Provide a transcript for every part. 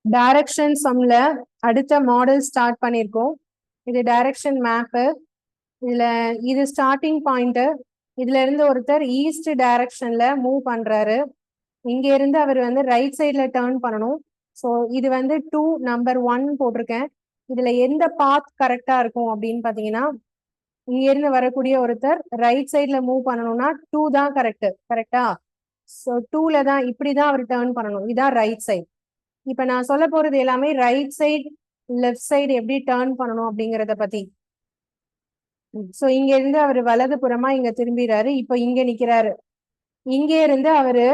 Direction சம்ல அடுத்த model start பண்ணியிருக்கோம். இது டைரக்ஷன் மேப்பு. இதுல இது ஸ்டார்டிங் பாயிண்ட். இதுல இருந்து ஒருத்தர் ஈஸ்ட் டைரக்ஷன்ல மூவ் பண்றாரு. இங்க இருந்து அவர் வந்து ரைட் சைட்ல டேர்ன் பண்ணணும். ஸோ இது வந்து 2 நம்பர் 1 போட்டிருக்கேன். இதுல எந்த பாத் கரெக்டா இருக்கும் அப்படின்னு பாத்தீங்கன்னா, இங்க இருந்து வரக்கூடிய ஒருத்தர் ரைட் சைட்ல மூவ் பண்ணணும்னா 2 தான் கரெக்டா? ஸோ 2ல தான் இப்படிதான் அவர் டேர்ன் பண்ணணும். இதான் ரைட் சைட். இப்ப நான் சொல்ல போறது எல்லாமே ரைட் சைடு லெஃப்ட் சைடு எப்படி டேர்ன் பண்ணணும் அப்படிங்கறத பத்தி. சோ இங்க இருந்து அவர் வலது புறமா இங்க திரும்பிறாரு. இப்ப இங்க நிக்கிறாரு. இங்க இருந்து அவரு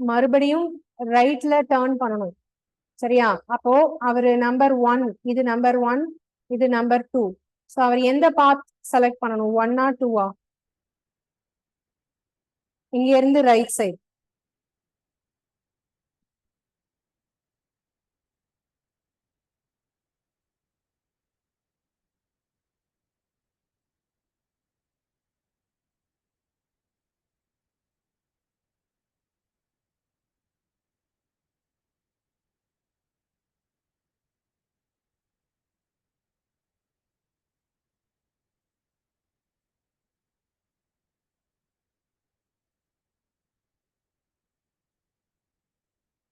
மறுபடியும் ரைட்ல டேர்ன் பண்ணணும். சரியா? அப்போ அவரு நம்பர் 1, இது நம்பர் 1, இது நம்பர் 2. சோ அவர் எந்த பாத் செலக்ட் பண்ணணும்? 1 2? இங்க இருந்து ரைட் சைடு.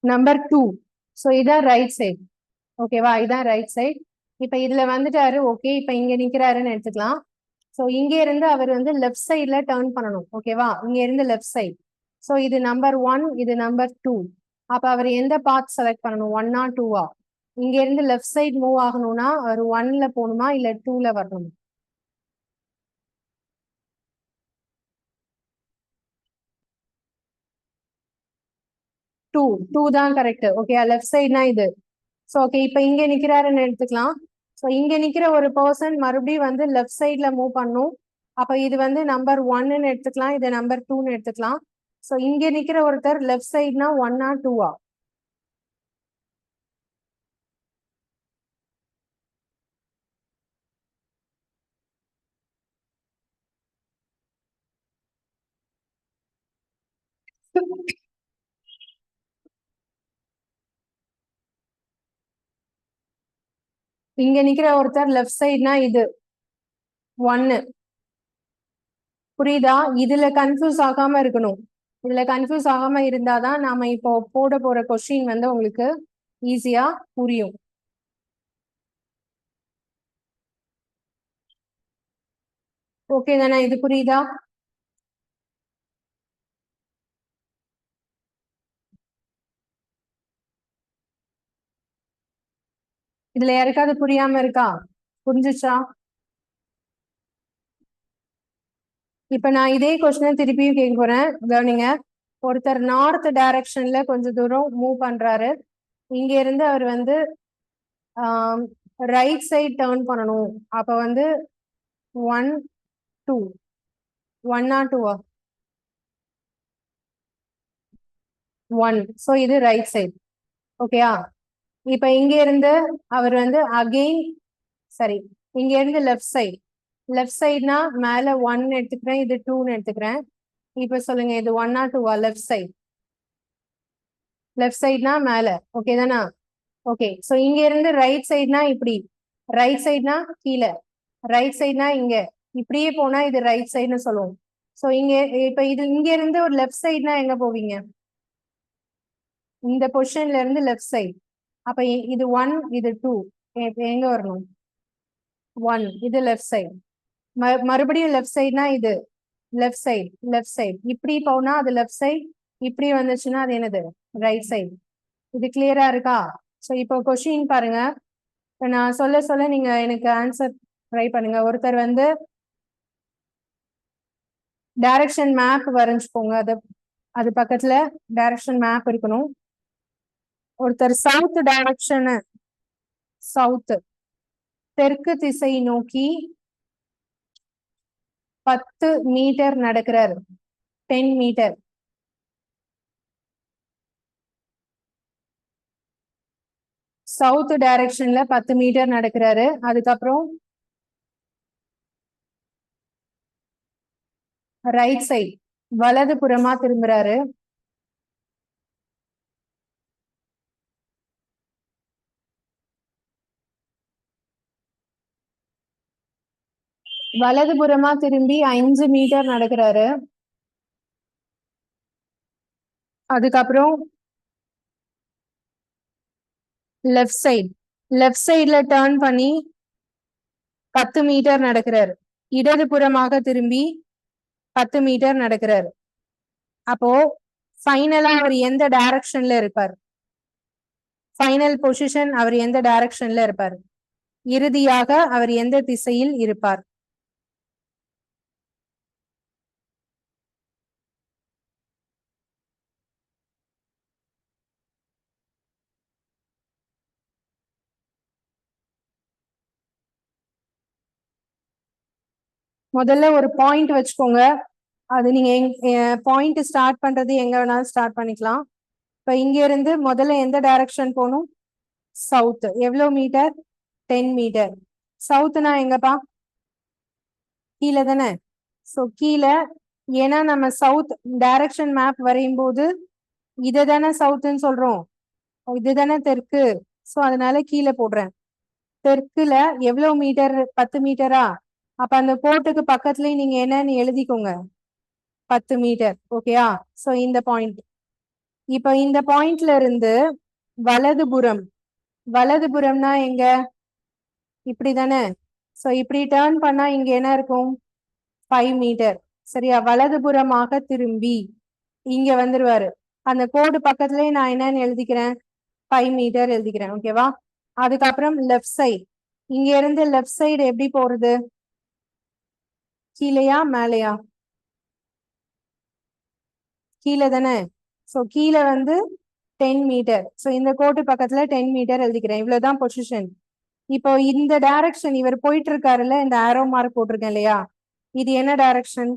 நம்பர் 2. சோ இதான் ரைட் சைடு. ஓகேவா? இதான் ரைட் சைடு. இப்ப இதுல வந்துட்டாரு. ஓகே, இப்ப இங்க நிக்கிறாருன்னு எடுத்துக்கலாம். சோ இங்க இருந்து அவர் வந்து லெஃப்ட் சைட்ல டேர்ன் பண்ணணும். ஓகேவா? இங்க இருந்து லெஃப்ட் சைடு. சோ இது நம்பர் 1, இது நம்பர் 2. அப்ப அவர் எந்த பாத் செலக்ட் பண்ணணும்? 1 2? இங்க இருந்து லெஃப்ட் சைடு மூவ் ஆகணும்னா அவர் 1ல போகணுமா இல்ல 2ல வரணும்? 2. 2 தான் கரெக்ட். ஓகே, லெஃப்ட் சைடுனா இது. ஸோ ஓகே, இப்போ இங்க நிக்கிறாருன்னு எடுத்துக்கலாம். ஸோ இங்க நிக்கிற ஒரு பர்சன் மறுபடியும் வந்து லெஃப்ட் சைட்ல மூவ் பண்ணும். அப்ப இது வந்து நம்பர் 1ன்னு எடுத்துக்கலாம், இது நம்பர் 2ன்னு எடுத்துக்கலாம். ஸோ இங்க நிக்கிற ஒருத்தர் லெஃப்ட் சைட்னா 1 2? இங்க நிக்கிற ஒருத்தர் லெஃப்ட் சைட்னா இது 1. புரியுதா? இதுல கன்ஃபியூஸ் ஆகாம இருக்கணும். இதுல கன்ஃபியூஸ் ஆகாம இருந்தாதான் நாம இப்போ போட போற கொஸ்டின் வந்து உங்களுக்கு ஈஸியா புரியும். ஓகே தானே? இது புரியுதா? இதுல யாருக்காவது புரியாம இருக்கா? புரிஞ்சுச்சா? இப்ப நான் இதே கொஸ்டின் திருப்பியும் கேட்க போறேன், கவனிங்க. ஒருத்தர் நார்த் டைரக்ஷன்ல கொஞ்சம் தூரம் மூவ் பண்றாரு. இங்க இருந்து அவர் வந்து ரைட் சைட் டேர்ன் பண்ணணும். அப்ப வந்து 1 2. 1 2? 1. ஸோ இது ரைட் சைட். ஓகேயா? இப்ப இங்க இருந்து அவர் வந்து அகெயின், சரி, இங்க இருந்து லெஃப்ட் சைட். லெஃப்ட் சைட்னா மேல 1 எடுத்துக்கிறேன், இது 2ன்னு எடுத்துக்கிறேன். இப்ப சொல்லுங்க, இது 1 2? Left side. லெஃப்ட் சைட்னா மேல. ஓகே தானா? ஓகே, ஸோ இங்க இருந்து ரைட் சைட்னா இப்படி, ரைட் சைட்னா கீழே, ரைட் சைட்னா இங்க, இப்படியே போனா இது ரைட் சைடுன்னு சொல்லுவோம். ஸோ இங்க இப்ப இது இங்க இருந்து ஒரு லெஃப்ட் சைட்னா எங்க போவீங்க? இந்த பொசிஷன்ல இருந்து லெஃப்ட் சைட். அப்ப இது 1, இது 2. எங்க வரணும்? 1. இது லெஃப்ட் சைட். மறுபடியும் லெஃப்ட் சைட்னா இது லெஃப்ட் சைட், லெஃப்ட் சைட். இப்படி போனா அது லெஃப்ட் சைட், இப்படி வந்துச்சுன்னா அது என்னது? Right side. இது கிளியரா இருக்கா? ஸோ இப்போ கொஸ்டின் பாருங்க. இப்போ நான் சொல்ல சொல்ல நீங்க எனக்கு ஆன்சர் ட்ரை பண்ணுங்க. ஒருத்தர் வந்து டைரக்ஷன் மேப் வரைஞ்சுக்கோங்க. அது பக்கத்துல டைரக்ஷன் மேப் இருக்கணும். ஒருத்தர் சவுத் டைரக்ஷன், சவுத் தெற்கு திசை நோக்கி 10 மீட்டர் நடக்கிறார். 10 மீட்டர். சவுத் டைரக்ஷன்ல 10 மீட்டர் நடக்கிறாரு. அதுக்கப்புறம் ரைட் சைட் வலது புறமா திரும்புறாரு. வலதுபுறமா திரும்பி 5 மீட்டர் நடக்கிறாரு. அதுக்கப்புறம் லெஃப்ட் சைடு லெஃப்ட் சைடுல டர்ன் பண்ணி 10 மீட்டர் நடக்கிறாரு. இடதுபுறமாக திரும்பி 10 மீட்டர் நடக்கிறாரு. அப்போ ஃபைனலா அவர் எந்த டைரக்ஷன்ல இருப்பார்? ஃபைனல் பொசிஷன் அவர் எந்த டைரக்ஷன்ல இருப்பார்? இறுதியாக அவர் எந்த திசையில் இருப்பார்? முதல்ல ஒரு பாயிண்ட் வச்சுக்கோங்க. அது நீங்க பாயிண்ட் ஸ்டார்ட் பண்றது எங்க வேணாலும் ஸ்டார்ட் பண்ணிக்கலாம். இப்ப இங்க இருந்து முதல்ல எந்த டைரக்ஷன் போகணும்? சவுத். எவ்வளவு மீட்டர்? 10 மீட்டர். சவுத்னா எங்கப்பா? கீழே தானே. சோ கீழே, ஏன்னா நம்ம சவுத் டைரக்ஷன் மேப் வரையும் போது இதை தானே சவுத்துன்னு சொல்றோம், இதுதானே தெற்கு. சோ அதனால கீழே போடுறேன். தெற்குல எவ்வளவு மீட்டர்? 10 மீட்டரா? அப்ப அந்த கோட்டுக்கு பக்கத்துலயே நீங்க என்னன்னு எழுதிக்கோங்க, 10 மீட்டர். ஓகேயா? சோ இந்த பாயிண்ட். இப்ப இந்த பாயிண்ட்ல இருந்து வலதுபுறம், வலதுபுறம்னா எங்க? இப்படிதானே. சோ இப்படி டர்ன் பண்ணா இங்க என்ன இருக்கும்? 5 மீட்டர். சரியா? வலதுபுறமாக திரும்பி இங்க வந்துருவாரு. அந்த கோடு பக்கத்துலயே நான் என்னன்னு எழுதிக்கிறேன்? 5 மீட்டர் எழுதிக்கிறேன். ஓகேவா? அதுக்கப்புறம் லெஃப்ட் சைடு, இங்க இருந்து லெஃப்ட் சைடு எப்படி போறது? கீழையா மேலையா? கீழே தானே. சோ கீழே வந்து 10 மீட்டர். சோ இந்த கோட்டு பக்கத்துல 10 மீட்டர் எழுதிக்கிறேன். இவ்வளவுதான் பொசிஷன். இப்போ இந்த டைரக்ஷன் இவர் போயிட்டு இருக்காருல்ல, இந்த ஆரோ மார்க் போட்டிருக்கேன் இல்லையா, இது என்ன டைரக்ஷன்?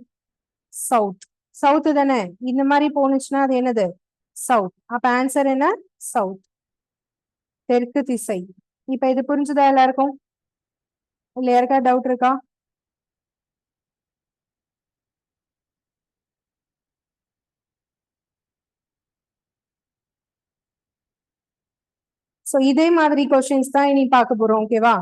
சவுத். சவுத் தானே. இந்த மாதிரி போனுச்சுன்னா அது என்னது? சவுத். அப்ப ஆன்சர் என்ன? சவுத், தெற்கு திசை. இப்ப இது புரிஞ்சுதா எல்லாருக்கும்? இல்ல யாருக்கா டவுட் இருக்கா? சோ இதே மாதிரி கொஸ்டின்ஸ் தான் இனி பார்க்க போறோம். ஓகேவா?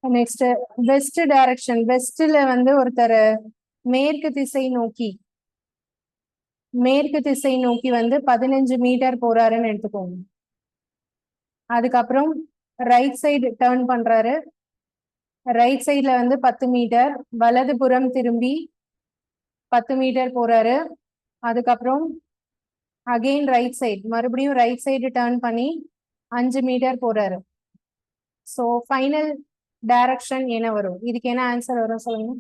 Next west direction. வெஸ்ட்ல வந்து ஒருத்தர் மேற்கு திசை நோக்கி, மேற்கு திசை நோக்கி வந்து 15 மீட்டர் போறாருன்னு எடுத்துக்கோங்க. அதுக்கப்புறம் ரைட் சைடு டர்ன் பண்றாரு. ரைட் சைட்ல வந்து 10 மீட்டர். வலதுபுறம் திரும்பி 10 மீட்டர் போறாரு. அதுக்கப்புறம் அகெயின் ரைட் சைடு, மறுபடியும் ரைட் சைடு டர்ன் பண்ணி 5 மீட்டர் போறாரு. சோ ஃபைனல் டைரக்ஷன் என்ன வரும்? இதுக்கு என்ன ஆன்சர் வரும் சொல்லுங்க.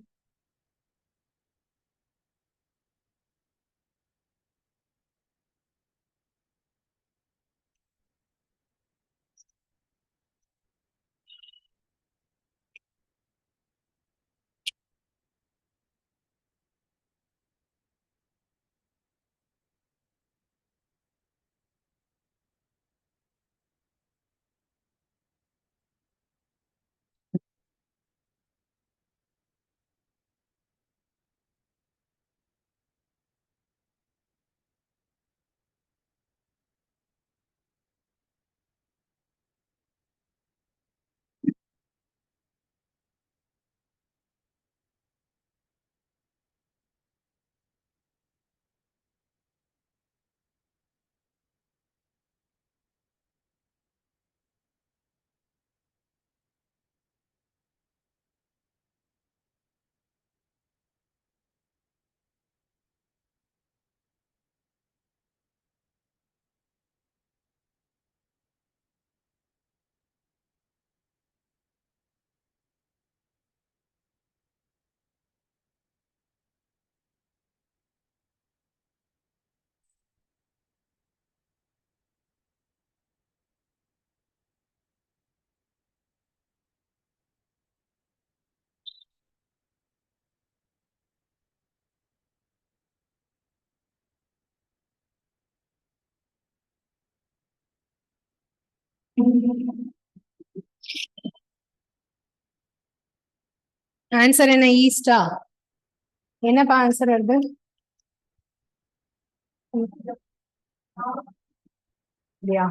ஆன்சர் என்ன? ஈஸ்டா? என்னப்பா ஆன்சர் வருது? அப்படியா?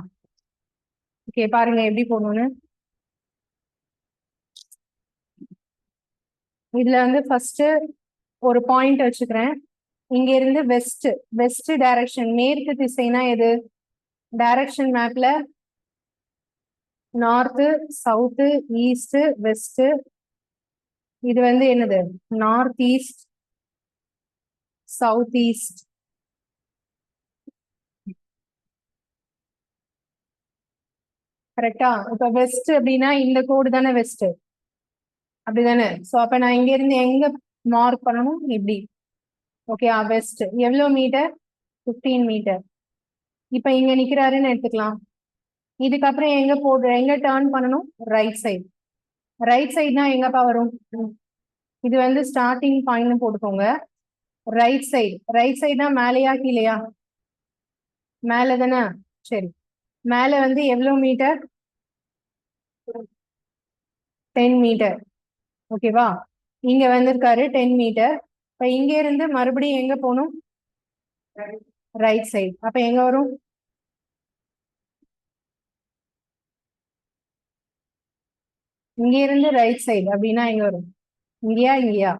ஓகே, பாருங்க எப்படி போடணும்னு. இதுல வந்து ஃபர்ஸ்ட் ஒரு பாயிண்ட் வச்சுக்கிறேன். இங்க இருந்து வெஸ்ட், வெஸ்ட் டைரக்ஷன், மேற்கு திசைனா எது? டைரக்ஷன் மேப்ல நார்த்து, சவுத்து, ஈஸ்ட், வெஸ்ட். இது வந்து என்னது? North east, south east. கரெக்டா? இப்ப வெஸ்ட் அப்படின்னா இந்த கோடு தானே வெஸ்ட், அப்படிதானே? சோ அப்ப நான் இங்க இருந்து எங்க மார்க் பண்ணணும்? இப்படி. ஓகே, வெஸ்ட் எவ்வளவு மீட்டர்? 15 மீட்டர். இப்ப இங்க நிக்கிறாருன்னு எடுத்துக்கலாம். இதுக்கப்புறம் எங்க எங்க டேர்ன் பண்ணணும்? Right side. ரைட் சைடுனா எங்கப்பா வரும்? இது வந்து ஸ்டார்டிங் பாயிண்ட் போட்டுக்கோங்க. ரைட் சைடு, ரைட் சைடுனா மேலையா கீழையா? மேல தானே? சரி, மேல வந்து எவ்வளவு மீட்டர்? 10 மீட்டர். ஓகேவா? இங்க வந்திருக்காரு 10 மீட்டர். இப்ப இங்க இருந்து மறுபடியும் எங்க போகணும்? Right side. அப்ப எங்க வரும்? இங்க இருந்து ரைட் சைடு அப்படின்னா எங்க வரும்? இங்கயா இங்கயா?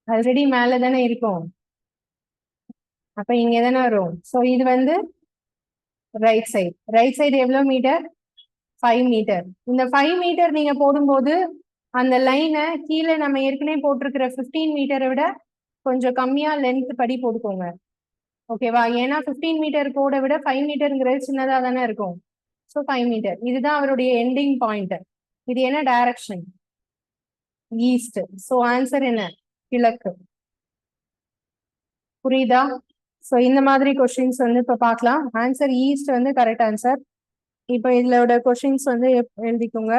ஆல்ரெடி மேல தானே இருக்கும். அப்ப இங்க தானே வரும். சோ இது வந்து ரைட் சைடு. ரைட் சைடு எவ்வளவு மீட்டர்? 5 மீட்டர். இந்த 5 மீட்டர் நீங்க போடும்போது அந்த லைனை கீழே நம்ம ஏற்கனவே போட்டிருக்கிற 15 மீட்டரை விட கொஞ்சம் கம்மியா லென்த் படி போட்டுக்கோங்க. ஓகேவா? ஏன்னா 15 மீட்டர் கோடை விட 5 மீட்டருங்கிறது சின்னதா தானே இருக்கும். So 5 metre. இதுதான் அவருடைய எண்டிங் பாயிண்ட். இது என்ன டைரக்ஷன்? ஈஸ்ட். ஸோ ஆன்சர் என்ன? கிழக்கு. புரியுதா? ஸோ இந்த மாதிரி கொஸ்டின்ஸ் வந்து இப்போ பார்க்கலாம். ஆன்சர் ஈஸ்ட் வந்து கரெக்ட் ஆன்சர். இப்போ இதோட கொஸ்டின்ஸ் வந்து எழுதிக்கோங்க.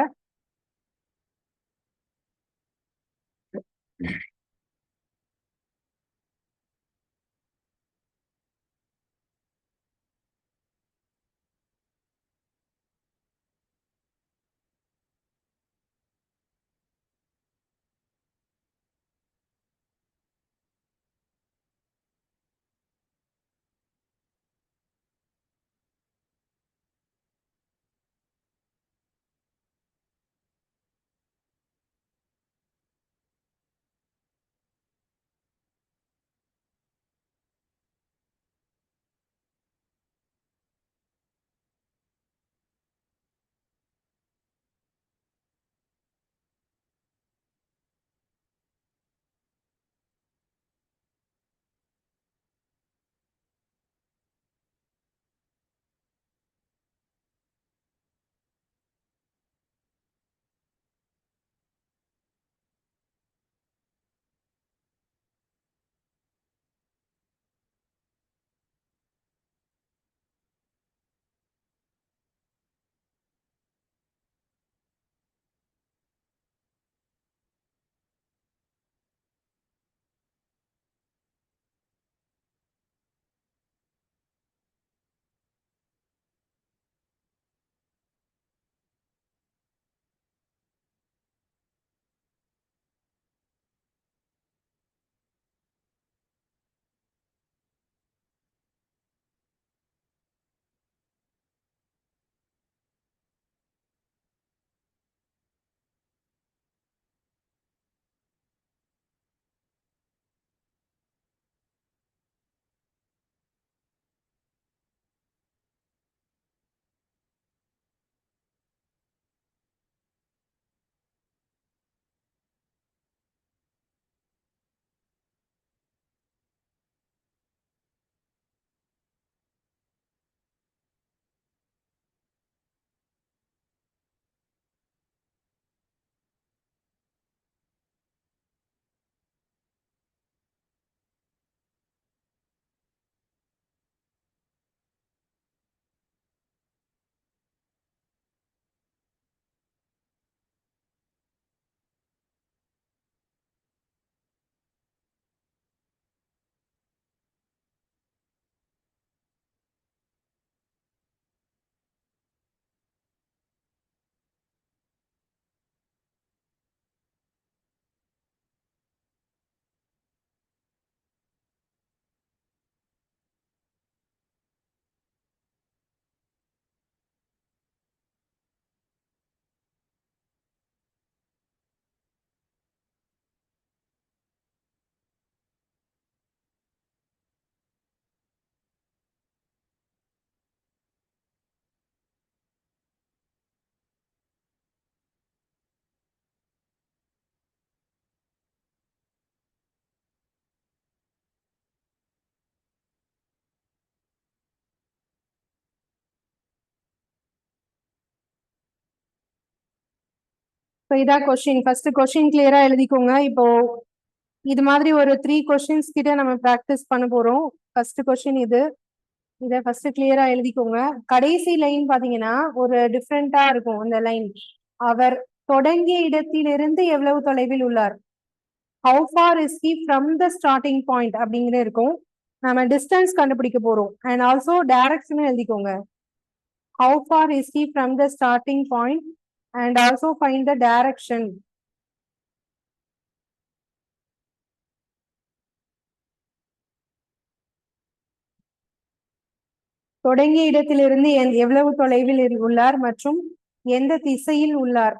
இதான் கொஸ்டின். ஃபர்ஸ்ட் கொஸ்டின் கிளியரா எழுதிக்கோங்க. இப்போ இது மாதிரி ஒரு 3 கொஸ்டின்ஸ் கிட்ட நம்ம பிராக்டிஸ் பண்ண போறோம். ஃபர்ஸ்ட் கொஸ்டின் இது. இத ஃபர்ஸ்ட் கிளியரா எழுதிக்கோங்க. கடைசி லைன் பாத்தீங்கன்னா ஒரு டிஃப்ரெண்டா இருக்கும் அந்த லைன். அவர் தொடங்கிய இடத்திலிருந்து எவ்வளவு தொலைவில் உள்ளார்? How far is he from the starting point அப்படிங்கிறது இருக்கும். நம்ம டிஸ்டன்ஸ் கண்டுபிடிக்க போறோம். அண்ட் ஆல்சோ டைரக்ஷன் எழுதிக்கோங்க. How far is he from the starting point and also find the direction. தொடங்கிய இடத்திலிருந்து எவ்வளவு தொலைவில் உள்ளார் மற்றும் எந்த திசையில் உள்ளார்?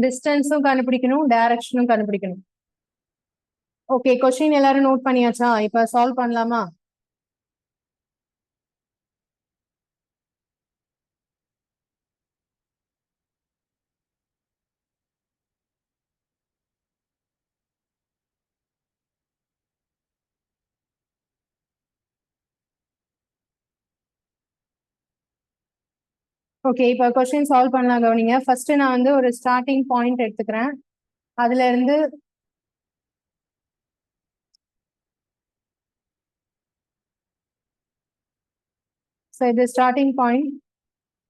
டிஸ்டன்ஸும் கண்டுபிடிக்கணும், டைரக்ஷனும் கண்டுபிடிக்கணும். ஓகே, கொஸ்டின் எல்லாரும் நோட் பண்ணியாச்சா? இப்ப சால்வ் பண்ணலாமா? ஓகே, இப்போ கொஸ்டின் சால்வ் பண்ணலாம். கவனிங்க. ஃபர்ஸ்ட் நான் வந்து ஒரு ஸ்டார்டிங் பாயிண்ட் எடுத்துக்கிறேன். அதுல இருந்து இது ஸ்டார்டிங் பாயிண்ட்.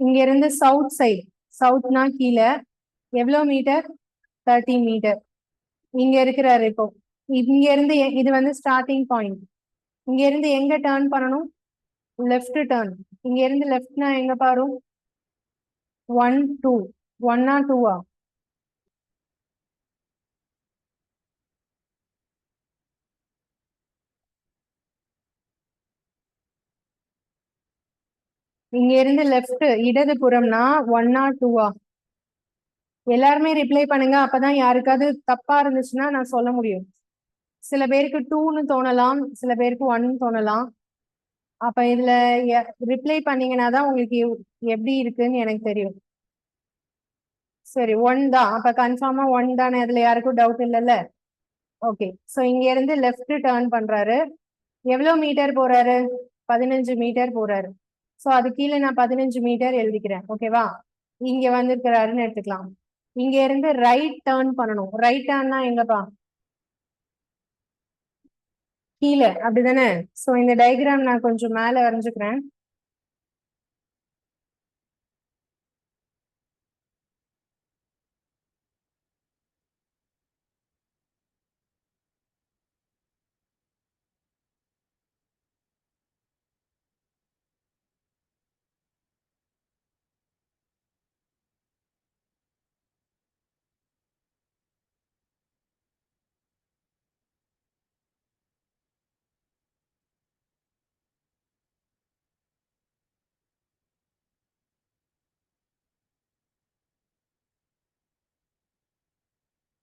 இங்க இருந்து சவுத் சைட், சவுத்னா கீழே எவ்வளவு மீட்டர்? 30 மீட்டர். இங்க இருக்கிறாரு. இப்போ இங்க இருந்து இது வந்து ஸ்டார்டிங் பாயிண்ட். இங்க இருந்து எங்க டர்ன் பண்ணணும்? Left turn. இங்க இருந்து லெஃப்ட்னா எங்க பாரு? 1 2 1 2 இங்க இருந்து லெஃப்ட் இடது புறம்னா 1 2 எல்லாருமே ரிப்ளை பண்ணுங்க. அப்பதான் யாருக்காவது தப்பா இருந்துச்சுன்னா நான் சொல்ல முடியும். சில பேருக்கு 2ன்னு தோணலாம், சில பேருக்கு 1 தோணலாம். அப்ப இதுல ரிப்ளை பண்ணீங்கன்னா தான் உங்களுக்கு எப்படி இருக்குன்னு எனக்கு தெரியும். சரி, 1 தான். அப்ப கன்ஃபார்மா 1 தானே? அதுல யாருக்கும் டவுட் இல்லைல்ல? ஓகே, சோ இங்க இருந்து லெஃப்ட் டர்ன் பண்றாரு. எவ்வளவு மீட்டர் போறாரு? 15 மீட்டர் போறாரு. சோ அது கீழே நான் 15 மீட்டர் எழுதிக்கிறேன். ஓகேவா? இங்க வந்திருக்கிறாருன்னு எடுத்துக்கலாம். இங்க இருந்து ரைட் டர்ன் பண்ணணும். ரைட் டர்ன்னா எங்கப்பா? கீழே, அப்படிதானே? சோ இந்த டயக்ராம் நான் கொஞ்சம் மேல வரைஞ்சுக்கிறேன்.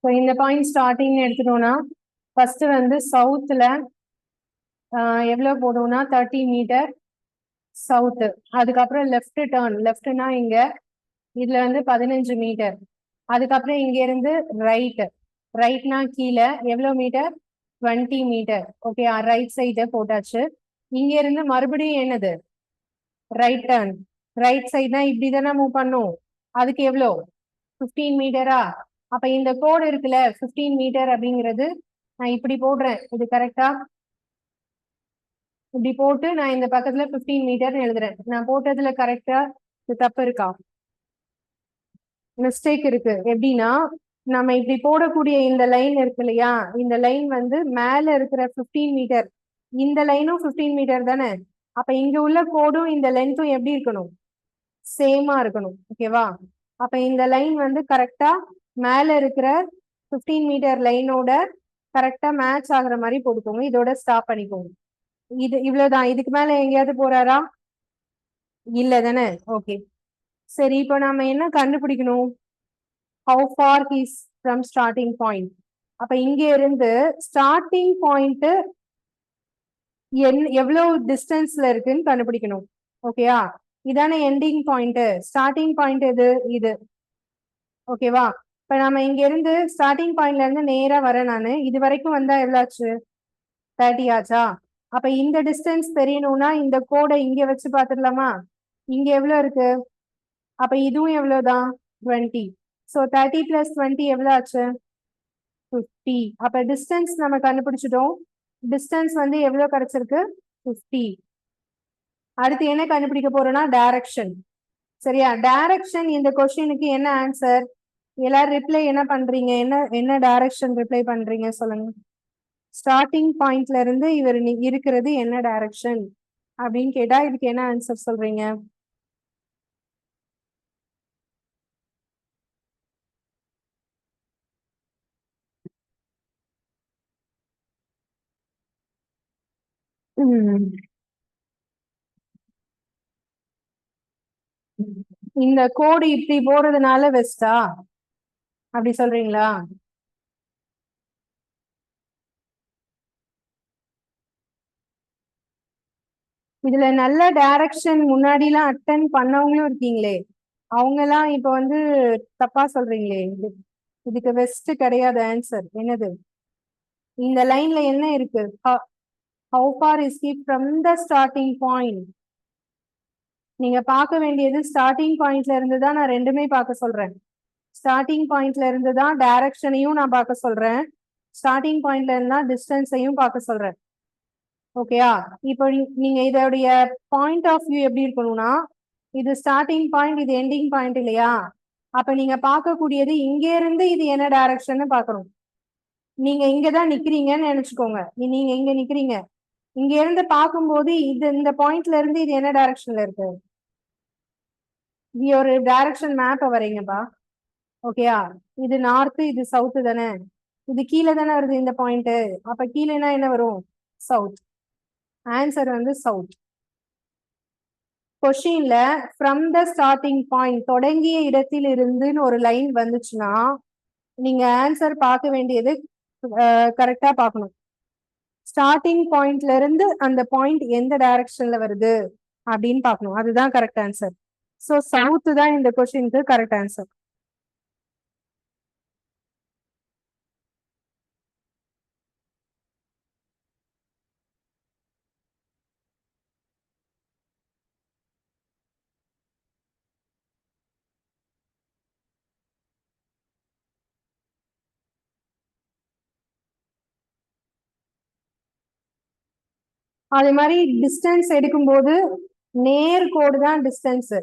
ஸோ இந்த பாயிண்ட் ஸ்டார்டிங் எடுத்துட்டோம்னா ஃபர்ஸ்ட் வந்து சவுத்துல எவ்வளவு போடும்னா 30 மீட்டர் சவுத். அதுக்கப்புறம் லெஃப்ட் டர்ன். லெஃப்ட்னா இங்க இதுல வந்து 15 மீட்டர். அதுக்கப்புறம் இங்க இருந்து ரைட். ரைட்னா கீழே எவ்வளவு metre? 20 metre. Okay, right side போட்டாச்சு. இங்க இருந்து மறுபடியும் என்னது? Right turn. ரைட் சைட்னா இப்படி தானே மூவ் பண்ணும். அதுக்கு எவ்வளோ? 15 மீட்டரா? அப்ப இந்த கோடு இருக்குல்ல 15 மீட்டர் அப்படிங்கிறது நான் இப்படி போடுறேன். இது கரெக்டா? இப்படி போட்டு நான் இந்த பக்கத்துல 15 மீட்டர்னு எழுதுறேன். நான் போட்டதுல கரெக்டா? இது தப்பு இருக்கா? மிஸ்டேக் இருக்கு. எப்படின்னா நம்ம இப்படி போடக்கூடிய இந்த லைன் இருக்கு இல்லையா? இந்த லைன் வந்து மேல இருக்கிற 15 மீட்டர். இந்த லைனும் 15 மீட்டர் தானே? அப்ப இங்க உள்ள கோடும் இந்த லென்த்தும் எப்படி இருக்கணும்? சேமா இருக்கணும். ஓகேவா? அப்ப இந்த லைன் வந்து கரெக்டா மேல இருக்கிற 15 மீட்டர் லைனோட கரெக்டா மேட்ச் ஆகுற மாதிரி போட்டுக்கோங்க. இதோட ஸ்டாப் பண்ணிக்கோங்க. இது இவ்வளவுதான். இதுக்கு மேல எங்கேயாவது போறாரா? இல்ல தானே? ஓகே. சரி, இப்போ நாம என்ன கண்டுபிடிக்கணும்? how far he's from starting point. அப்ப இங்க இருந்து ஸ்டார்டிங் பாயிண்ட் எவ்வளவு டிஸ்டன்ஸ்ல இருக்குன்னு கண்டுபிடிக்கணும். ஓகேயா? இதானே எண்டிங் பாயிண்ட். ஸ்டார்டிங் பாயிண்ட் எது? இது. ஓகேவா? இப்ப நம்ம இங்க இருந்து ஸ்டார்டிங் பாயிண்ட்ல இருந்து நேரா வரேன் நானு. இது வரைக்கும் வந்தா எவ்வளவு ஆச்சு? 30 ஆச்சா? அப்ப இந்த டிஸ்டன்ஸ் தெரியணும்னா இந்த கோடை இங்க வச்சு பாத்துடலாமா? இங்க எவ்வளவு இருக்கு? அப்ப இதுவும் எவ்வளவுதான்? 20. சோ 30 பிளஸ் 20 எவ்வளவு ஆச்சு? 50. அப்ப டிஸ்டன்ஸ் நம்ம கண்டுபிடிச்சிட்டோம். டிஸ்டன்ஸ் வந்து எவ்வளவு கிடைச்சிருக்கு? 50. அடுத்து என்ன கண்டுபிடிக்க போறோம்னா டைரக்ஷன். சரியா? டைரக்ஷன் இந்த கொஸ்டினுக்கு என்ன ஆன்சர்? எல்லாரும் ரிப்ளை என்ன பண்றீங்க? என்ன டைரக்ஷன் ரிப்ளை பண்றீங்க சொல்லுங்க. ஸ்டார்டிங் பாயிண்ட்ல இருந்து இவர் இருக்கிறது என்ன டைரக்ஷன் அப்படின்னு கேட்டா இதுக்கு என்ன ஆன்சர் சொல்றீங்க? இந்த கோடு இப்படி போறதுனால வெஸ்டா அப்படி சொல்றீங்களா? இதுல நல்ல டைரக்ஷன் முன்னாடி எல்லாம் அட்டன் பண்ணவங்களும் இருக்கீங்களே, அவங்க எல்லாம் இப்ப வந்து தப்பா சொல்றீங்களே. இதுக்கு வெஸ்ட் கிடையாது. ஆன்சர் என்னது? இந்த லைன்ல என்ன இருக்கு? how far is he from the starting point? நீங்க பார்க்க வேண்டியது ஸ்டார்டிங் பாயிண்ட்ல இருந்து தான் நான் ரெண்டுமே பார்க்க சொல்றேன். ஸ்டார்டிங் பாயிண்ட்ல இருந்து தான் டைரக்ஷனையும் நான் பார்க்க சொல்றேன். ஸ்டார்டிங் பாயிண்ட்ல இருந்தா டிஸ்டன்ஸையும் பார்க்க சொல்றேன். ஓகேயா? இப்போ நீங்க இதோடைய பாயிண்ட் ஆஃப் வியூ எப்படி இருக்கணும்னா, இது ஸ்டார்டிங் பாயிண்ட், இது எண்டிங் பாயிண்ட் இல்லையா? அப்ப நீங்க பார்க்கக்கூடியது இங்க இருந்து இது என்ன டைரக்ஷன் பார்க்கணும். நீங்க இங்கதான் நிக்கிறீங்கன்னு நினைச்சுக்கோங்க. நீங்க இங்க நிக்கிறீங்க. இங்க இருந்து பார்க்கும்போது இது இந்த பாயிண்ட்ல இருந்து இது என்ன டைரக்ஷன்ல இருக்கு? இது ஒரு டைரக்ஷன் மேப் வரீங்கப்பா. ஓகேயா? இது நார்த், இது சவுத் தானே? இது கீழே தானே வருது இந்த பாயிண்ட். அப்ப கீழேனா என்ன வரும்? சவுத். ஆன்சர் வந்து சவுத். கொஸ்டின்ல ஃப்ரம் த ஸ்டார்டிங் பாயிண்ட், தொடங்கிய இடத்தில் இருந்துன்னு ஒரு லைன் வந்துச்சுன்னா நீங்க ஆன்சர் பார்க்க வேண்டியது கரெக்டா பார்க்கணும். ஸ்டார்டிங் பாயிண்ட்ல இருந்து அந்த பாயிண்ட் எந்த டைரக்ஷன்ல வருது அப்படின்னு பார்க்கணும். அதுதான் கரெக்ட் ஆன்சர். சோ சவுத் தான் இந்த கொஸ்டினுக்கு கரெக்ட் ஆன்சர். அதே மாதிரி டிஸ்டன்ஸ் எடுக்கும்போது நேர் கோடு தான் டிஸ்டன்ஸ்.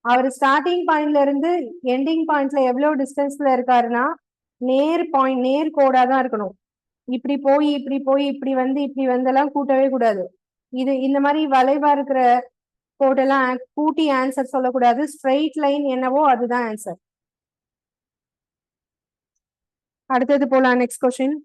அவர் ஸ்டார்டிங் பாயிண்ட்ல இருந்து எண்டிங் பாயிண்ட்ல எவ்வளவு டிஸ்டன்ஸ்ல இருக்காருன்னா நேர் பாயிண்ட், நேர் கோடா தான் இருக்கணும். இப்படி போய் இப்படி போய் இப்படி வந்து இப்படி வந்தெல்லாம் கூட்டவே கூடாது. இது இந்த மாதிரி வளைவா இருக்கிற கோடெல்லாம் கூட்டி ஆன்சர் சொல்லக்கூடாது. ஸ்ட்ரெயிட் லைன் என்னவோ அதுதான் ஆன்சர். அடுத்தது போலாம். Next question.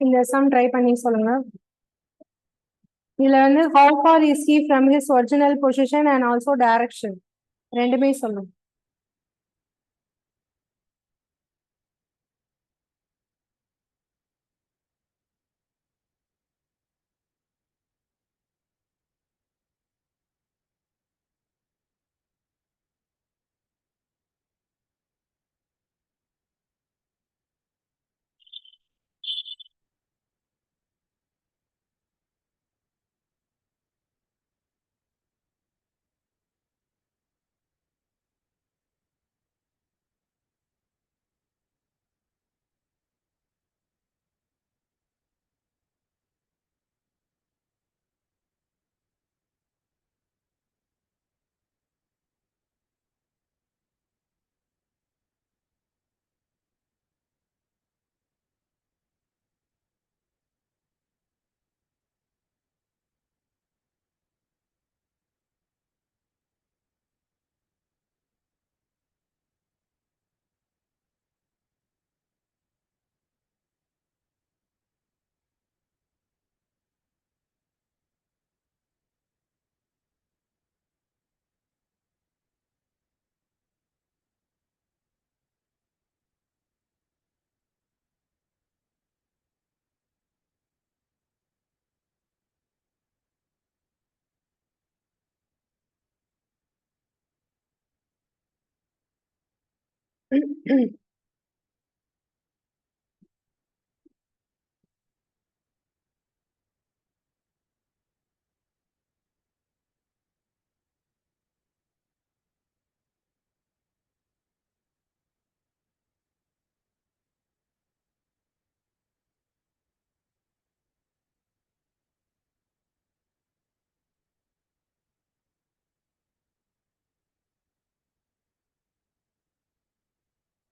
இந்த சம் ட்ரை பண்ணி சொல்லுங்க. இதுல வந்து how far is he from his original position and also direction ரெண்டுமே சொல்லுங்க.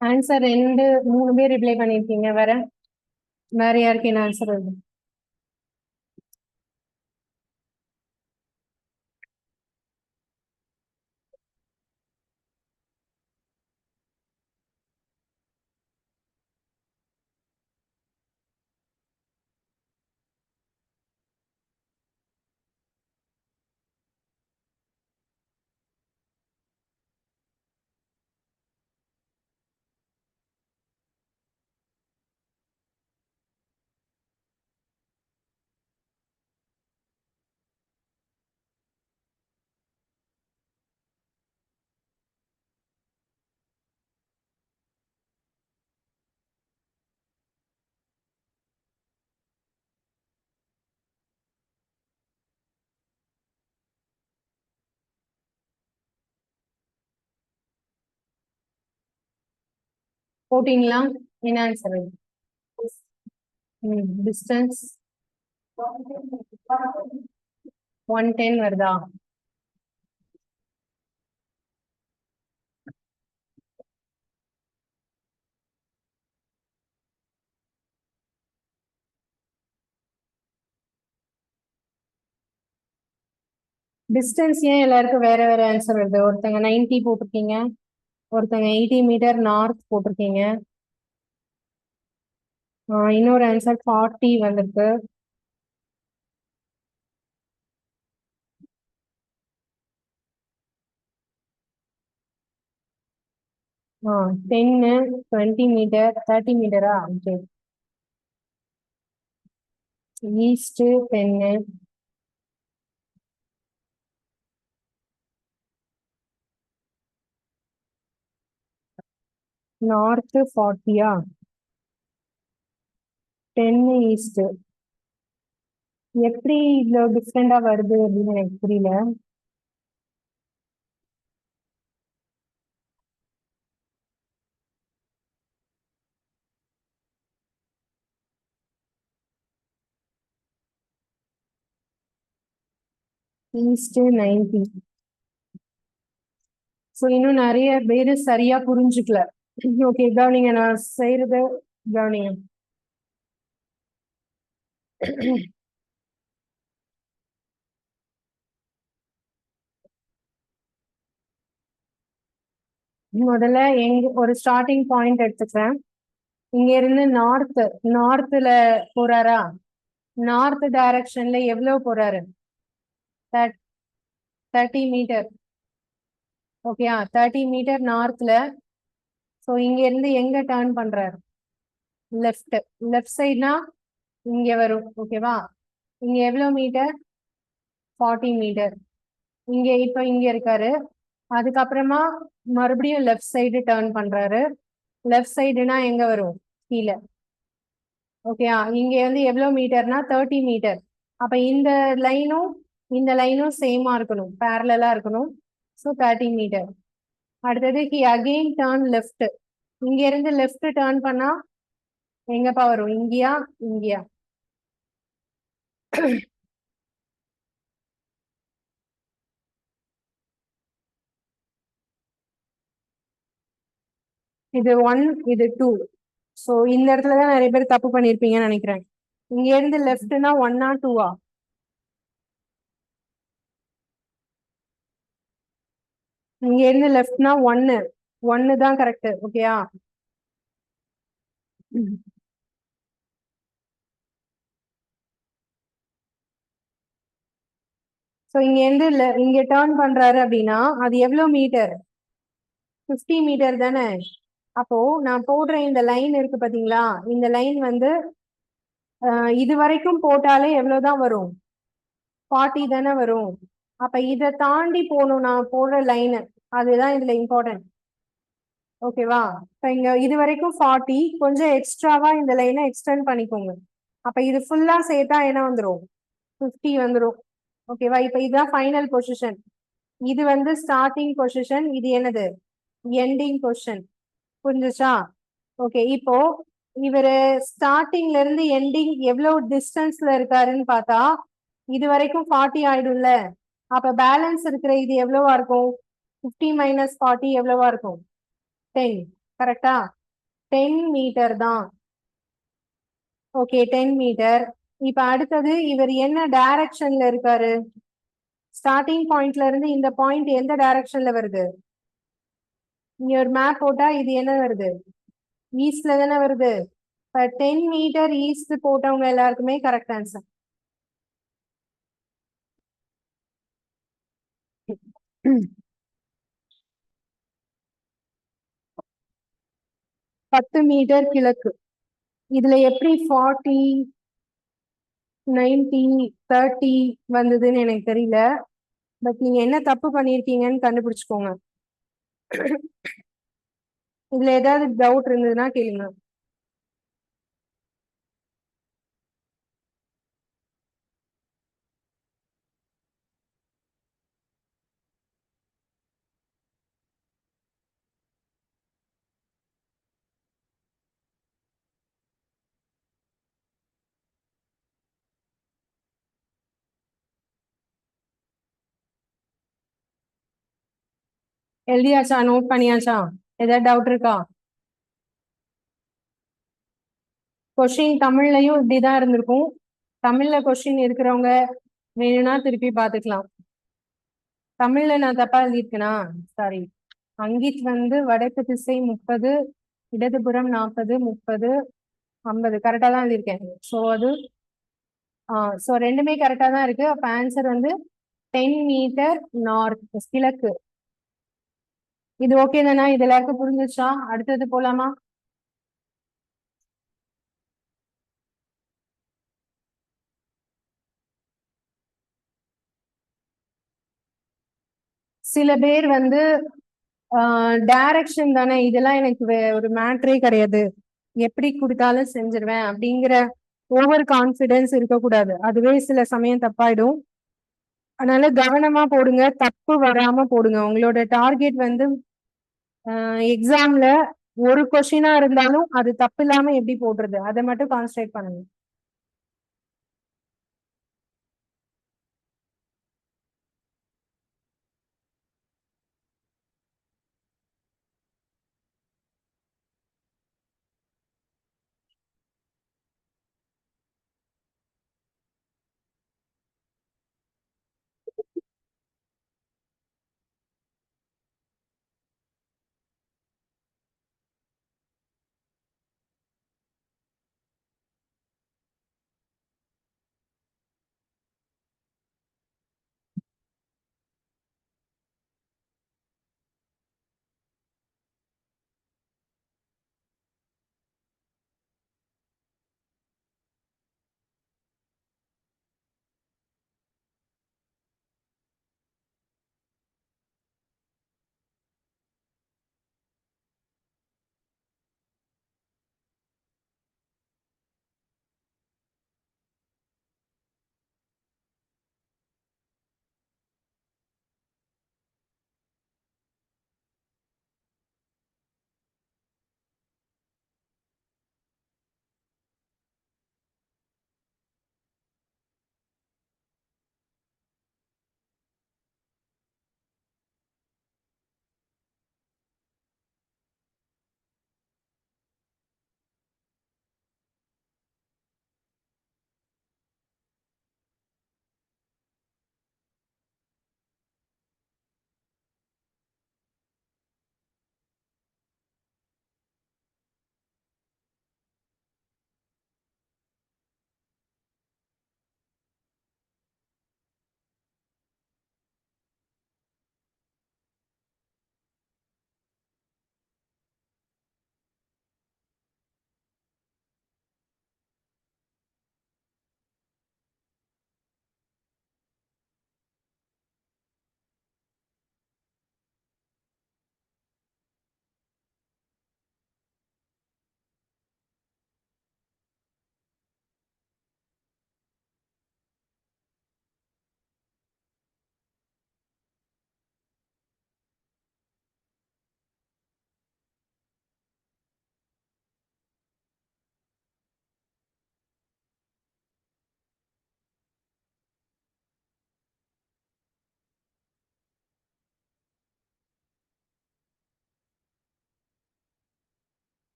ஆன்சர் 2 3 பேர் ரிப்ளை பண்ணிருக்கீங்க. வேற யாருக்கு என்ன ஆன்சர் வருது? போட்டீங்களா? என்ன ஆன்சர் வருது? டிஸ்டன்ஸ் 110 வருதா? டிஸ்டன்ஸ் ஏன் எல்லாருக்கும் வேற வேற ஆன்சர் வருது? ஒருத்தங்க 90 போட்டிருக்கீங்க, ஒருத்தங்க 80 மீட்டர் நார்த் போட்டிருக்கீங்க, இன்னொரு ஆன்சர் 40 வந்திருக்கு. ஆ 10 20 மீட்டர் 30 மீட்டரா? ஓகே. ஈஸ்ட் 10, நார்த் 40யா? 10 ஈஸ்ட் எப்படி இவ்வளோ டிஃப்ரெண்டா வருது அப்படின்னு எனக்கு புரியல. ஈஸ்ட் 90. ஸோ இன்னும் நிறைய பேரு சரியா புரிஞ்சுக்கல. ஓகே, கவனிங்க, நான் செய்யறது கவனிங்க. முதல்ல ஒரு ஸ்டார்டிங் பாயிண்ட் எடுத்துக்கிறேன். இங்க இருந்து நார்த்ல போறாரா? நார்த் டைரக்ஷன்ல எவ்வளவு போறாரு? 30 மீட்டர். ஓகேயா? 30 மீட்டர் நார்த்ல. ஸோ இங்க இருந்து எங்க டர்ன் பண்றாரு? லெஃப்ட். லெஃப்ட் சைட்னா இங்க வரும். ஓகேவா? இங்க எவ்வளவு மீட்டர்? 40 மீட்டர். இங்க இப்ப இங்க இருக்காரு. அதுக்கப்புறமா மறுபடியும் லெஃப்ட் சைடு டர்ன் பண்றாரு. லெஃப்ட் சைடுனா எங்க வரும்? கீழே. ஓகேயா? இங்க வந்து எவ்வளவு மீட்டர்னா 30 மீட்டர். அப்ப இந்த லைனும் சேமா இருக்கணும், பேரலா இருக்கணும். So 30 metre. அடுத்தது ஹி அகெயின் டர்ன் லெஃப்ட். இங்க இருந்து லெஃப்ட் டர்ன் பண்ணா எங்கப்பா வரும்? இங்கயா இங்கயா? இது 1, இது 2. ஸோ இந்த இடத்துலதான் நிறைய பேர் தப்பு பண்ணிருப்பீங்கன்னு நினைக்கிறேன். இங்க இருந்து லெஃப்ட்னா 1ஆ 2ஆ? இங்க இருந்து லெஃப்ட்னா 1 தான் கரெக்ட். ஓகேயா? ஸோ இங்க இருந்து இங்க டர்ன் பண்றாரு அப்படின்னா அது எவ்வளவு மீட்டர்? 50 மீட்டர் தானே? அப்போ நான் போடுற இந்த லைன் இருக்கு பாத்தீங்களா? இந்த லைன் வந்து இது வரைக்கும் போட்டாலே எவ்வளவுதான் வரும்? 40 தானே வரும். அப்ப இதை தாண்டி போகணும் நான் போடுற லைன். அதுதான் இதுல இம்பார்ட்டன்ட். ஓகேவா? இப்ப இங்க இது வரைக்கும் 40, கொஞ்சம் எக்ஸ்ட்ராவா இந்த லைனை எக்ஸ்டெண்ட் பண்ணிக்கோங்க. அப்ப இது ஃபுல்லா சேர்த்தா என்ன வந்துடும்? 50 வந்துடும். ஓகேவா? இப்ப இதுதான் ஃபைனல் பொசிஷன். இது வந்து ஸ்டார்டிங் பொசிஷன். இது என்னது? Ending position. புரிஞ்சுச்சா? ஓகே. இப்போ இவரு ஸ்டார்டிங்ல இருந்து எண்டிங் எவ்வளவு டிஸ்டன்ஸ்ல இருக்காருன்னு பார்த்தா இது வரைக்கும் 40 ஆயிடும்ல. அப்ப பேலன்ஸ் இருக்கிற இது எவ்வளவா இருக்கும்? 50 மைனஸ் 40 எவ்வளவா இருக்கும்? 10. கரெக்டா? 10 மீட்டர் தான். Okay, 10 metre. இப்ப அடுத்தது இவர் என்ன டைரக்ஷன்ல இருக்காரு? ஸ்டார்டிங் பாயிண்ட்ல இருந்து இந்த பாயிண்ட் எந்த டைரக்ஷன்ல வருது? இங்க ஒரு மேப் போட்டா இது என்ன வருது? ஈஸ்ட்ல தானே வருது. இப்ப 10 மீட்டர் ஈஸ்ட் போட்டவங்க எல்லாருக்குமே கரெக்ட் ஆன்சர். 10 மீட்டர் கிழக்கு. இதுல எப்படி 40, 90, 30 வந்ததுன்னு எனக்கு தெரியல. பட் நீங்க என்ன தப்பு பண்ணிருக்கீங்கன்னு கண்டுபிடிச்சுக்கோங்க. இதுல ஏதாவது டவுட் இருந்ததுன்னா கேளுங்க. எழுதியாச்சா? நோட் பண்ணியாச்சா? ஏதாவது டவுட் இருக்கா? கொஸ்டின் தமிழ்லயும் இப்படிதான் இருந்திருக்கும். தமிழ்ல கொஸ்டின் இருக்கிறவங்க வேணும்னா திருப்பி பாத்துக்கலாம். தமிழ்ல நான் தப்பா எழுதியிருக்கேனா? சாரி. அங்கித் வந்து வடக்கு திசை 30, இடதுபுறம் 40, 30, 50 கரெக்டா தான் எழுதியிருக்கேன். ஸோ அது ஸோ ரெண்டுமே கரெக்டா தான் இருக்கு. அப்ப ஆன்சர் வந்து 10 மீட்டர் நார்த், கிழக்கு. இது ஓகே தானா? இது எல்லாருக்கும் புரிஞ்சிச்சா? அடுத்தது போலாமா? சில பேர் வந்து டைரக்ஷன் தானே, இதெல்லாம் எனக்கு ஒரு மேட்ரே கிடையாது, எப்படி கொடுத்தாலும் செஞ்சிருவேன் அப்படிங்கிற ஓவர் கான்பிடன்ஸ் இருக்கக்கூடாது. அதுவே சில சமயம் தப்பாயிடும். அதனால கவனமா போடுங்க, தப்பு வராம போடுங்க. உங்களோட டார்கெட் வந்து எக்ஸாம்ல ஒரு கொஸ்டினா இருந்தாலும் அது தப்பு இல்லாம எப்படி போடுறது, அதை மட்டும் கான்சென்ட்ரேட் பண்ணுங்க.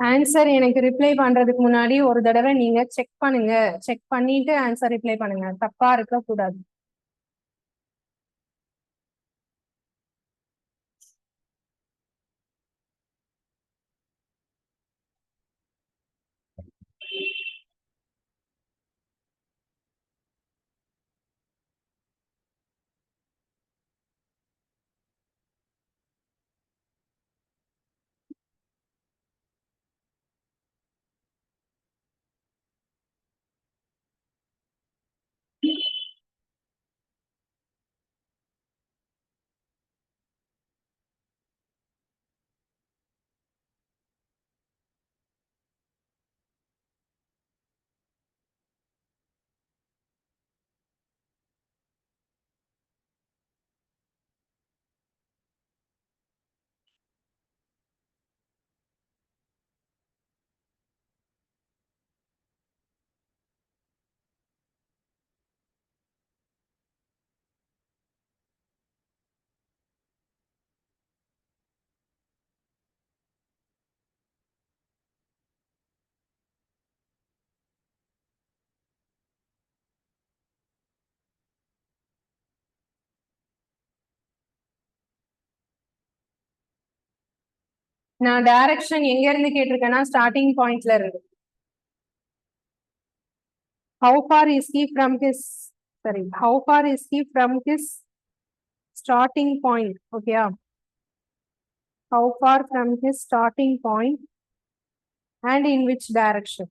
ஆன்சர் எனக்கு ரிப்ளை பண்றதுக்கு முன்னாடி ஒரு தடவை நீங்க செக் பண்ணுங்க. செக் பண்ணிட்டு ஆன்சர் ரிப்ளை பண்ணுங்க. தப்பா இருக்க கூடாது. நான் டைரக்ஷன் எங்க இருந்து கேட்டிருக்கேன்னா ஸ்டார்டிங் பாயிண்ட்ல இருந்து. How far is he from his, sorry, how far is he from his starting point? Okay. How far from his starting point and in which direction?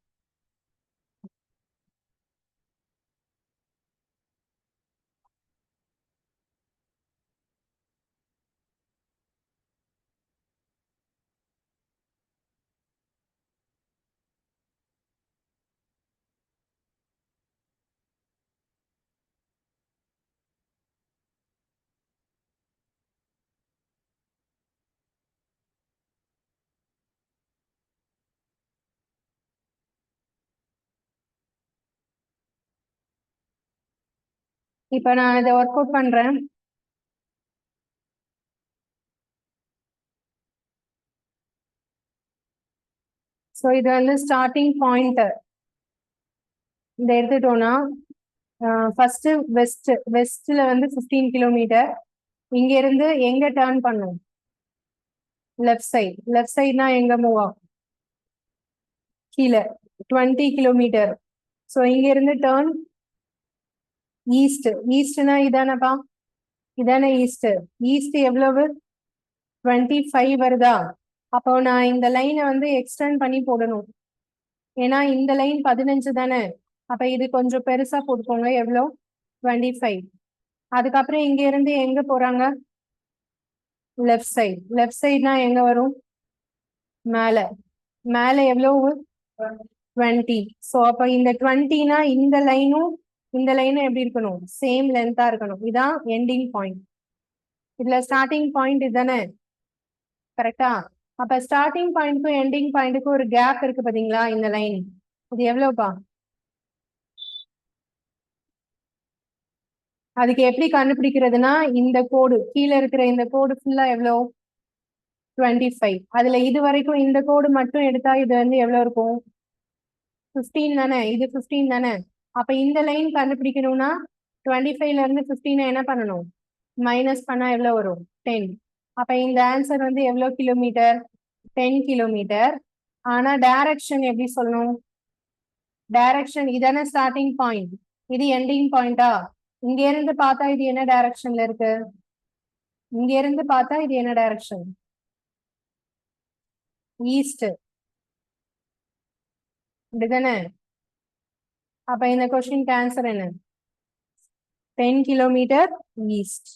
இப்ப நான் இதை ஒர்க் அவுட் பண்றேன். ஸோ இது வந்து ஸ்டார்டிங் பாயிண்ட். இந்த எடுத்துட்டோம்னா first வெஸ்ட்ல வந்து 15 kilometre. இங்க இருந்து எங்க டர்ன் பண்ணும்? Left side. லெஃப்ட் சைட்னா எங்க மூவ் ஆகும்? கீழே 20 கிலோமீட்டர். ஸோ இங்க இருந்து டர்ன் ஈஸ்ட். ஈஸ்ட்னா இதானப்பா, இதானே ஈஸ்ட். ஈஸ்ட் எவ்வளவு? 25 வருதா? அப்போ நான் இந்த லைனை வந்து எக்ஸ்டெண்ட் பண்ணி போடணும். ஏன்னா இந்த லைன் 15 தானே. அப்ப இது கொஞ்சம் பெருசா போட்டுக்கோங்க. எவ்வளோ? 25. அதுக்கப்புறம் இங்க இருந்து எங்க போறாங்க? Left side. லெஃப்ட் சைட்னா எங்க வரும்? மேல. மேல எவ்வளவு? 20. ஸோ அப்ப இந்த 20னா இந்த லைனும் இந்த லைனும் எப்படி இருக்கணும்? சேம் லென்த்தா இருக்கணும். இதான் எண்டிங் பாயிண்ட். இதுல ஸ்டார்டிங் பாயிண்ட் இதுதானே, கரெக்டா? அப்ப ஸ்டார்டிங் பாயிண்ட்க்கும் எண்டிங் பாயிண்ட்டுக்கும் ஒரு கேப் இருக்கு பாத்தீங்களா? இந்த லைன் இது எவ்வளவுப்பா? அதுக்கு எப்படி கண்டுபிடிக்கிறதுனா, இந்த கோடு கீழே இருக்கிற இந்த கோடு ஃபுல்லா எவ்வளோ? 25. அதுல இது வரைக்கும் இந்த கோடு மட்டும் எடுத்தா இது வந்து எவ்வளவு இருக்கும்? 15 தானே. இது 15 தானே. அப்ப இந்த லைன் கண்டுபிடிக்கணும்னா 25ல இருந்து 15 என்ன பண்ணணும்? மைனஸ் பண்ணா எவ்வளவு வரும்? 10. அப்ப இந்த ஆன்சர் வந்து எவ்வளவு கிலோமீட்டர்? 10 கிலோமீட்டர். ஆனா டைரக்ஷன் எப்படி சொல்லணும்? டைரக்ஷன் இதானே ஸ்டார்டிங் பாயிண்ட், இது எண்டிங் பாயிண்டா? இங்க இருந்து பார்த்தா இது என்ன டைரக்ஷன்ல இருக்கு? இங்க இருந்து பார்த்தா இது என்ன டைரக்ஷன்? ஈஸ்ட். இப்படிதானே. அப்ப இந்த கொஸ்டின் ஆன்சர் என்ன? 10 கிலோமீட்டர் ஈஸ்ட்.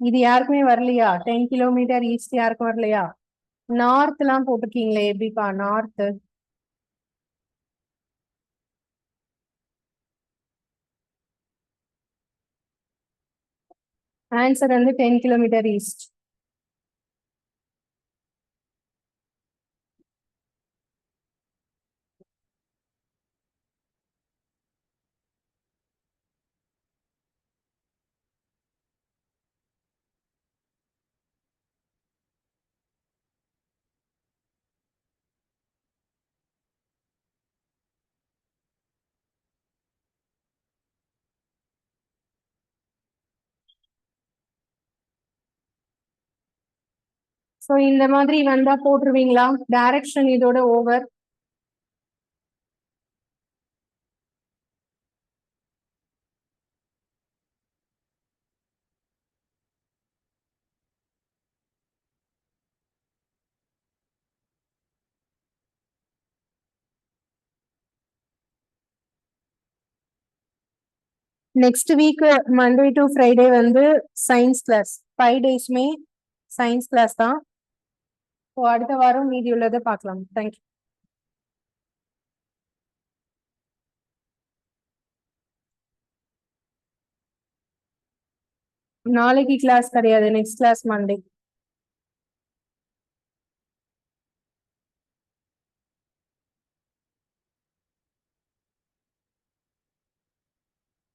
இது யாருக்குமே வரலையா? 10 கிலோமீட்டர் ஈஸ்ட் யாருக்கும் வரலையா? நார்த் எல்லாம் போட்டிருக்கீங்களே, எப்படிப்பா நார்த்? ஆன்சர் வந்து 10 கிலோமீட்டர் ஈஸ்ட். ஸோ இந்த மாதிரி வந்தா போட்டுருவீங்களா? டைரக்ஷன் இதோட over. Next week Monday to Friday வந்து சயின்ஸ் கிளாஸ், 5 டேஸ்மே சயின்ஸ் கிளாஸ் தான். ஸோ அடுத்த வாரம் மீதி உள்ளதை பார்க்கலாம். தேங்க்யூ. நாளைக்கு கிளாஸ் கிடையாது, நெக்ஸ்ட் கிளாஸ் மண்டே.